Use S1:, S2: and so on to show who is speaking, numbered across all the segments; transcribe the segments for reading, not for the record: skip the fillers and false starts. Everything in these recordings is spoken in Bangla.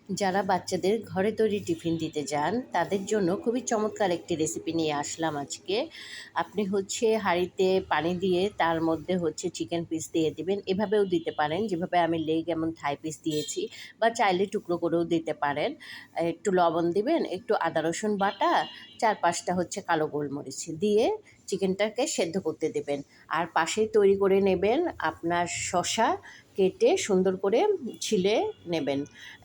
S1: যারা বাচ্চাদের ঘরে তৈরি টিফিন দিতে যান তাদের জন্য খুবই চমৎকার একটি রেসিপি নিয়ে আসলাম আজকে। আপনি হাঁড়িতে পানি দিয়ে তার মধ্যে চিকেন পিস দিয়ে দিবেন। এভাবেও দিতে পারেন যেভাবে আমি লেগ এমন থাই পিস দিয়েছি, বা চাইলে টুকরো করেও দিতে পারেন। একটু লবণ দিবেন, একটু আদা রসুন বাটা, ৪-৫টা কালো গোলমরিচ দিয়ে চিকেনটাকে সেদ্ধ করতে দেবেন। আর পাশেই তৈরি করে নেবেন আপনার শসা, কেটে সুন্দর করে ছিলে নেবেন।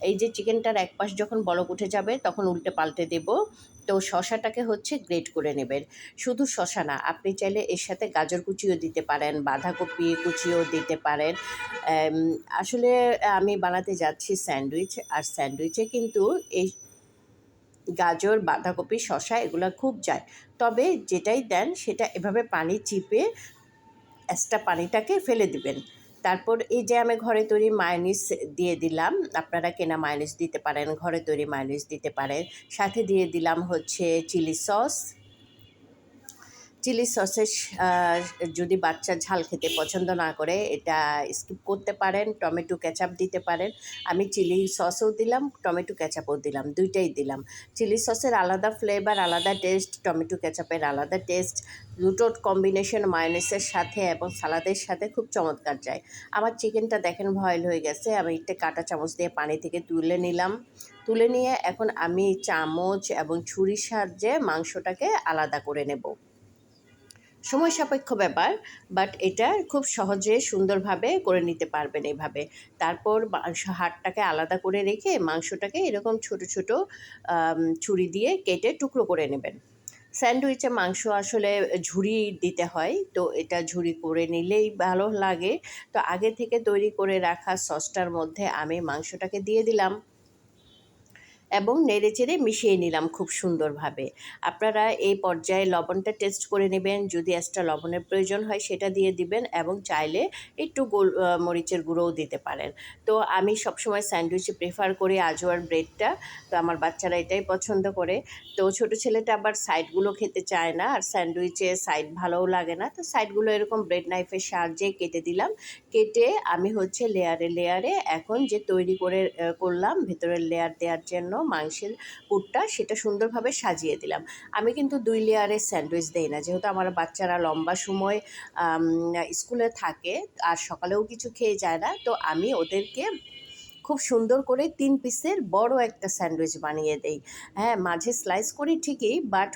S1: এই যে চিকেনটার এক পাশ যখন বলক উঠে যাবে তখন উল্টে পাল্টে দেব। তো শসাটাকে গ্রেট করে নেবেন। শুধু শসা না, আপনি চাইলে এর সাথে গাজর কুচিও দিতে পারেন, বাঁধাকপি কুচিও দিতে পারেন। এম আসলে আমি বানাতে যাচ্ছি স্যান্ডউইচ, আর স্যান্ডউইচে কিন্তু এই গাজর, বাঁধাকপি, শসা এগুলা খুব যায়। তবে যেটাই দেন সেটা এভাবে পানি চিপে এক্সট্রা পানিটাকে ফেলে দিবেন। তারপর এই যে আমি ঘরে তৈরি মায়োনিজ দিয়ে দিলাম। আপনারা কেনা মায়োনিজ দিতে পারেন, ঘরে তৈরি মায়োনিজ দিতে পারেন। সাথে দিয়ে দিলাম চিলি সস। চিলি সসের যদি বাচ্চা ঝাল খেতে পছন্দ না করে এটা স্কিপ করতে পারেন, টমেটো কেচাপ দিতে পারেন। আমি চিলি সসও দিলাম, টমেটো কেচাপও দিলাম, দুইটাই দিলাম। চিলি সসের আলাদা ফ্লেভার, আলাদা টেস্ট, টমেটো কেচাপের আলাদা টেস্ট। দুটোর কম্বিনেশন মায়োনিজের সাথে এবং সালাদের সাথে খুব চমৎকার যায়। আমার চিকেনটা দেখেন বয়েল হয়ে গেছে। আমি একটা কাঁটা চামচ দিয়ে পানি থেকে তুলে নিলাম। তুলে নিয়ে এখন আমি চামচ এবং ছুরির সাহায্যে মাংসটাকে আলাদা করে নেব। সময় সাপেক্ষ ব্যাপার, বাট এটা খুব সহজে সুন্দরভাবে করে নিতে পারবেন এভাবে। তারপর হাড়টাকে আলাদা করে রেখে মাংসটাকে এরকম ছোট ছোট ছুরি দিয়ে কেটে টুকরো করে নেবেন। স্যান্ডউইচে মাংস আসলে ঝুরি দিতে হয়, তো এটা ঝুরি করে নিলেই ভালো লাগে। তো আগে থেকে তৈরি করে রাখা সসটার মধ্যে আমি মাংসটাকে দিয়ে দিলাম এবং নেড়েচেড়ে মিশিয়ে নিলাম খুব সুন্দরভাবে। আপনারা এই পর্যায়ে লবণটা টেস্ট করে নেবেন, যদি এক্সট্রা লবণের প্রয়োজন হয় সেটা দিয়ে দিবেন, এবং চাইলে একটু মরিচের গুঁড়োও দিতে পারেন। তো আমি সবসময় স্যান্ডউইচে প্রেফার করি আজওয়ার ব্রেডটা। তো আমার বাচ্চারা এটাই পছন্দ করে। তো ছোটো ছেলেটা আবার সাইডগুলো খেতে চায় না, আর স্যান্ডউইচে সাইড ভালোও লাগে না। তো সাইডগুলো এরকম ব্রেড নাইফের সাহায্যে কেটে দিলাম। কেটে আমি লেয়ারে লেয়ারে এখন যে তৈরি করে করলাম ভেতরের লেয়ার দেওয়ার জন্য মাংসের পুরটা, সেটা সুন্দরভাবে সাজিয়ে দিলাম। আমি কিন্তু 2 লেয়ারের স্যান্ডউইচ দেই না, যেহেতু আমার বাচ্চারা লম্বা সময় স্কুলে থাকে আর সকালেও কিছু খেয়ে যায় না। তো আমি ওদেরকে খুব সুন্দর করে 3 পিসের বড় একটা স্যান্ডউইচ বানিয়ে দেই। হ্যাঁ, মাঝে স্লাইস করি ঠিকই, বাট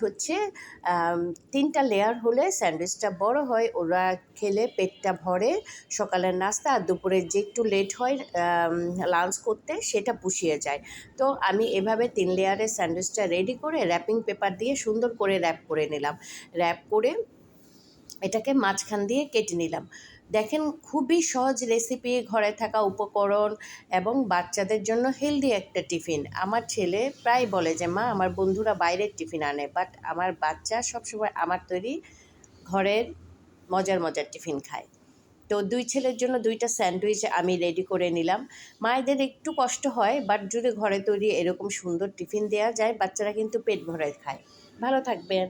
S1: 3টা লেয়ার হলে স্যান্ডউইচটা বড় হয়, ওরা খেলে পেটটা ভরে। সকালের নাস্তা আর দুপুরে যে একটু লেট হয় লাঞ্চ করতে, সেটা পুষিয়ে যায়। তো আমি এভাবে 3 লেয়ারের স্যান্ডউইচটা রেডি করে র্যাপিং পেপার দিয়ে সুন্দর করে র্যাপ করে নিলাম। র্যাপ করে এটাকে মাঝখান দিয়ে কেটে নিলাম। দেখেন, খুবই সহজ রেসিপি, ঘরে থাকা উপকরণ এবং বাচ্চাদের জন্য হেলদি একটা টিফিন। আমার ছেলে প্রায় বলে যে মা, আমার বন্ধুরা বাইরের টিফিন আনে, বাট আমার বাচ্চা সবসময় আমার তৈরি ঘরের মজার মজার টিফিন খায়। তো 2 ছেলের জন্য 2টা স্যান্ডউইচ আমি রেডি করে নিলাম। মায়েদের একটু কষ্ট হয়, বাট যদি ঘরে তৈরি এরকম সুন্দর টিফিন দেওয়া যায়, বাচ্চারা কিন্তু পেট ভরে খায়। ভালো থাকবেন।